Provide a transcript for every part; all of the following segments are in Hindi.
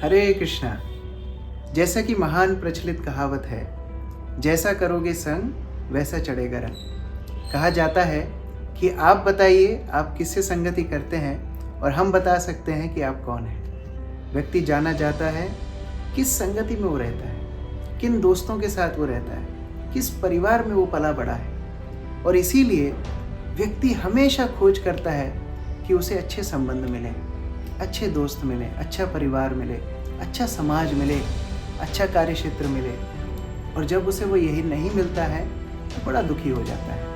हरे कृष्णा। जैसा कि महान प्रचलित कहावत है, जैसा करोगे संग वैसा चढ़ेगा रंग। कहा जाता है कि आप बताइए आप किससे संगति करते हैं और हम बता सकते हैं कि आप कौन हैं। व्यक्ति जाना जाता है किस संगति में वो रहता है, किन दोस्तों के साथ वो रहता है, किस परिवार में वो पला बड़ा है। और इसीलिए व्यक्ति हमेशा खोज करता है कि उसे अच्छे संबंध मिले, अच्छे दोस्त मिले, अच्छा परिवार मिले, अच्छा समाज मिले, अच्छा कार्य क्षेत्र मिले। और जब उसे वो यही नहीं मिलता है तो बड़ा दुखी हो जाता है।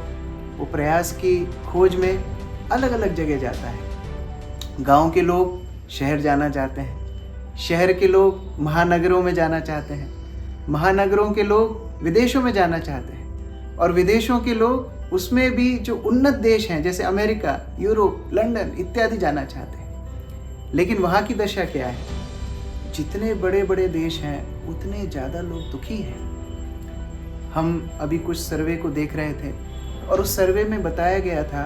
वो प्रयास की खोज में अलग अलग जगह जाता है। गांव के लोग शहर जाना चाहते हैं, शहर के लोग महानगरों में जाना चाहते हैं, महानगरों के लोग विदेशों में जाना चाहते हैं, और विदेशों के लोग उसमें भी जो उन्नत देश हैं जैसे अमेरिका, यूरोप, लंदन इत्यादि जाना चाहते हैं। लेकिन वहाँ की दशा क्या है? जितने बड़े बड़े देश हैं उतने ज़्यादा लोग दुखी हैं। हम अभी कुछ सर्वे को देख रहे थे और उस सर्वे में बताया गया था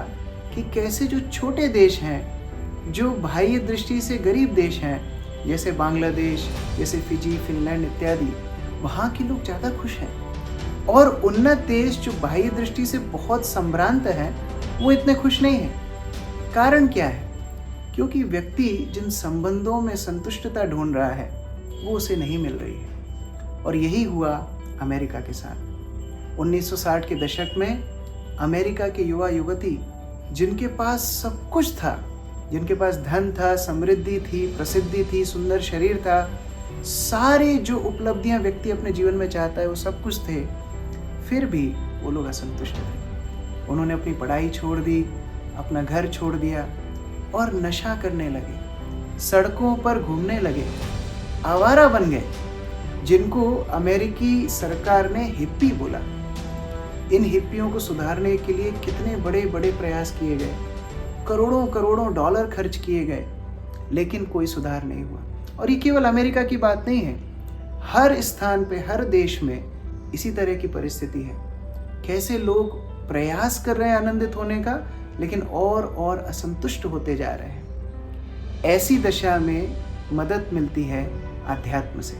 कि कैसे जो छोटे देश हैं, जो बाह्य दृष्टि से गरीब देश हैं, जैसे बांग्लादेश, जैसे फिजी, फिनलैंड इत्यादि, वहाँ के लोग ज़्यादा खुश हैं। और उन्नत देश जो बाह्य दृष्टि से बहुत संभ्रांत हैं, वो इतने खुश नहीं हैं। कारण क्या है? क्योंकि व्यक्ति जिन संबंधों में संतुष्टता ढूंढ रहा है वो उसे नहीं मिल रही है। और यही हुआ अमेरिका के साथ। 1960 के दशक में अमेरिका के युवा युवती जिनके पास सब कुछ था, जिनके पास धन था, समृद्धि थी, प्रसिद्धि थी, सुंदर शरीर था, सारे जो उपलब्धियां व्यक्ति अपने जीवन में चाहता है वो सब कुछ थे, फिर भी वो लोग असंतुष्ट थे। उन्होंने अपनी पढ़ाई छोड़ दी, अपना घर छोड़ दिया और नशा करने लगे, सड़कों पर घूमने लगे, आवारा बन गए, जिनको अमेरिकी सरकार ने हिप्पी बोला। इन हिप्पियों को सुधारने के लिए कितने बड़े बड़े प्रयास किए गए, करोड़ों करोड़ों डॉलर खर्च किए गए, लेकिन कोई सुधार नहीं हुआ। और ये केवल अमेरिका की बात नहीं है, हर स्थान पे, हर देश में इसी तरह की परिस्थिति है। कैसे लोग प्रयास कर रहे हैं आनंदित होने का, लेकिन और असंतुष्ट होते जा रहे हैं। ऐसी दशा में मदद मिलती है आध्यात्म से।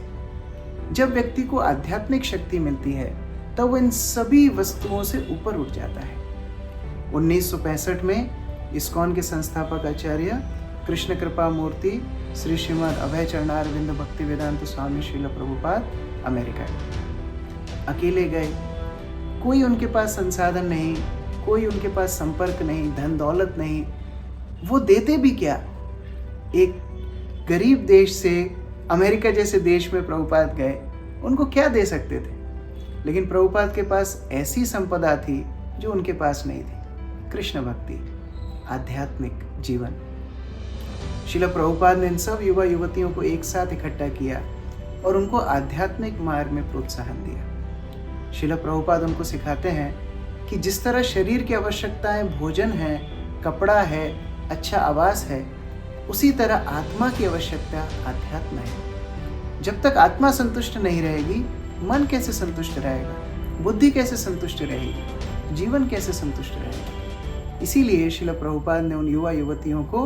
जब व्यक्ति को आध्यात्मिक शक्ति मिलती है तब वो इन सभी वस्तुओं से ऊपर उठ जाता है। 1965 में इस्कॉन के संस्थापक आचार्य कृष्ण कृपा मूर्ति श्री श्रीमद अभय चरणारविंद भक्ति वेदांत स्वामी श्रील प्रभुपाद अमेरिका अकेले गए। कोई उनके पास संसाधन नहीं, कोई उनके पास संपर्क नहीं, धन दौलत नहीं। वो देते भी क्या? एक गरीब देश से अमेरिका जैसे देश में प्रभुपाद गए, उनको क्या दे सकते थे? लेकिन प्रभुपाद के पास ऐसी संपदा थी जो उनके पास नहीं थी, कृष्ण भक्ति, आध्यात्मिक जीवन। श्रील प्रभुपाद ने इन सब युवा युवतियों को एक साथ इकट्ठा किया और उनको आध्यात्मिक मार्ग में प्रोत्साहन दिया। श्रील प्रभुपाद उनको सिखाते हैं कि जिस तरह शरीर की आवश्यकताएं भोजन है, कपड़ा है, अच्छा आवास है, उसी तरह आत्मा की आवश्यकता आध्यात्म है। जब तक आत्मा संतुष्ट नहीं रहेगी, मन कैसे संतुष्ट रहेगा? बुद्धि कैसे संतुष्ट रहेगी? जीवन कैसे संतुष्ट रहेगा? इसीलिए श्रील प्रभुपाद ने उन युवा युवतियों को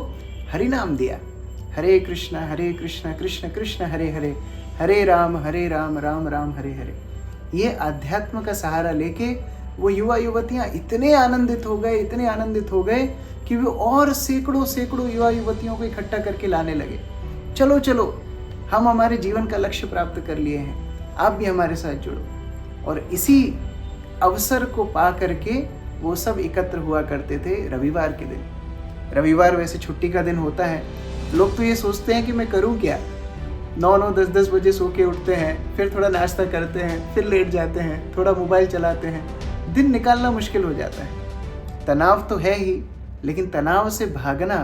हरि नाम दिया। हरे कृष्णा कृष्ण कृष्ण हरे हरे, हरे राम राम राम हरे हरे। ये अध्यात्म का सहारा लेके वो युवा युवतियाँ इतने आनंदित हो गए, इतने आनंदित हो गए कि वो और सैकड़ों सैकड़ों युवा युवतियों को इकट्ठा करके लाने लगे। चलो चलो, हम हमारे जीवन का लक्ष्य प्राप्त कर लिए हैं, आप भी हमारे साथ जुड़ो। और इसी अवसर को पा करके वो सब एकत्र हुआ करते थे रविवार के दिन। रविवार वैसे छुट्टी का दिन होता है। लोग तो ये सोचते हैं कि मैं करूं क्या, 9-9, 10-10 बजे सो के उठते हैं, फिर थोड़ा नाश्ता करते हैं, फिर लेट जाते हैं, थोड़ा मोबाइल चलाते हैं। दिन निकालना मुश्किल हो जाता है। तनाव तो है ही, लेकिन तनाव से भागना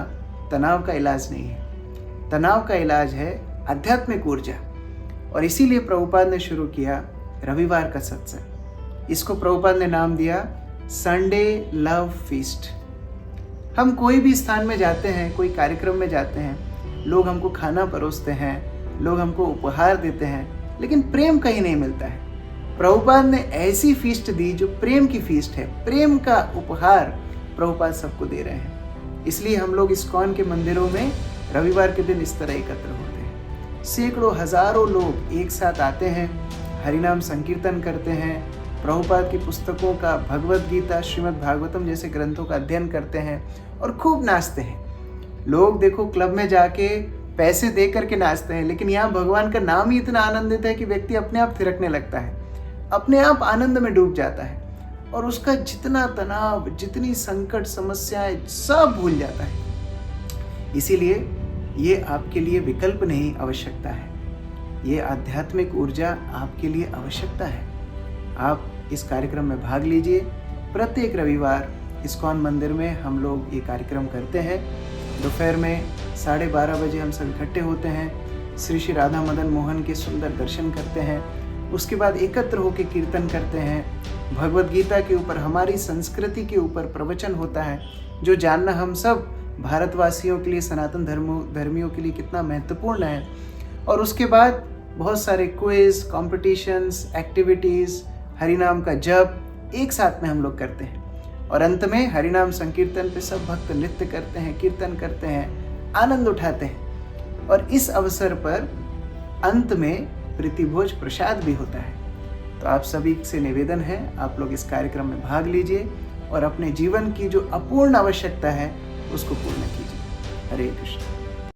तनाव का इलाज नहीं है। तनाव का इलाज है आध्यात्मिक ऊर्जा। और इसीलिए प्रभुपाद ने शुरू किया रविवार का सत्संग। इसको प्रभुपाद ने नाम दिया संडे लव फीस्ट। हम कोई भी स्थान में जाते हैं, कोई कार्यक्रम में जाते हैं, लोग हमको खाना परोसते हैं, लोग हमको उपहार देते हैं, लेकिन प्रेम कहीं नहीं मिलता है। प्रभुपाद ने ऐसी फीस्ट दी जो प्रेम की फीस्ट है। प्रेम का उपहार प्रभुपाद सबको दे रहे हैं। इसलिए हम लोग इस्कॉन के मंदिरों में रविवार के दिन इस तरह एकत्र होते हैं। सैकड़ों हजारों लोग एक साथ आते हैं, हरिनाम संकीर्तन करते हैं, प्रभुपाद की पुस्तकों का, भगवत गीता, श्रीमद् भागवतम जैसे ग्रंथों का अध्ययन करते हैं और खूब नाचते हैं। लोग देखो क्लब में जाके पैसे दे करके नाचते हैं, लेकिन यहाँ भगवान का नाम ही इतना आनंदित है कि व्यक्ति अपने आप थिरकने लगता है, अपने आप आनंद में डूब जाता है और उसका जितना तनाव, जितनी संकट, समस्याएं सब भूल जाता है। इसीलिए ये आपके लिए विकल्प नहीं, आवश्यकता है। ये आध्यात्मिक ऊर्जा आपके लिए आवश्यकता है। आप इस कार्यक्रम में भाग लीजिए। प्रत्येक रविवार इस्कॉन मंदिर में हम लोग ये कार्यक्रम करते हैं। दोपहर में 12:30 बजे हम सब इकट्ठे होते हैं, श्री राधा मदन मोहन के सुंदर दर्शन करते हैं। उसके बाद एकत्र होकर कीर्तन करते हैं। भगवत गीता के ऊपर, हमारी संस्कृति के ऊपर प्रवचन होता है, जो जानना हम सब भारतवासियों के लिए, सनातन धर्मियों के लिए कितना महत्वपूर्ण है। और उसके बाद बहुत सारे क्विज, कॉम्पिटिशन्स, एक्टिविटीज़, हरिनाम का जप एक साथ में हम लोग करते हैं। और अंत में हरिनाम संकीर्तन पे सब भक्त नृत्य करते हैं, कीर्तन करते हैं, आनंद उठाते हैं। और इस अवसर पर अंत में प्रीतिभोज प्रसाद भी होता है। तो आप सभी से निवेदन है, आप लोग इस कार्यक्रम में भाग लीजिए और अपने जीवन की जो अपूर्ण आवश्यकता है उसको पूर्ण कीजिए। हरे कृष्ण।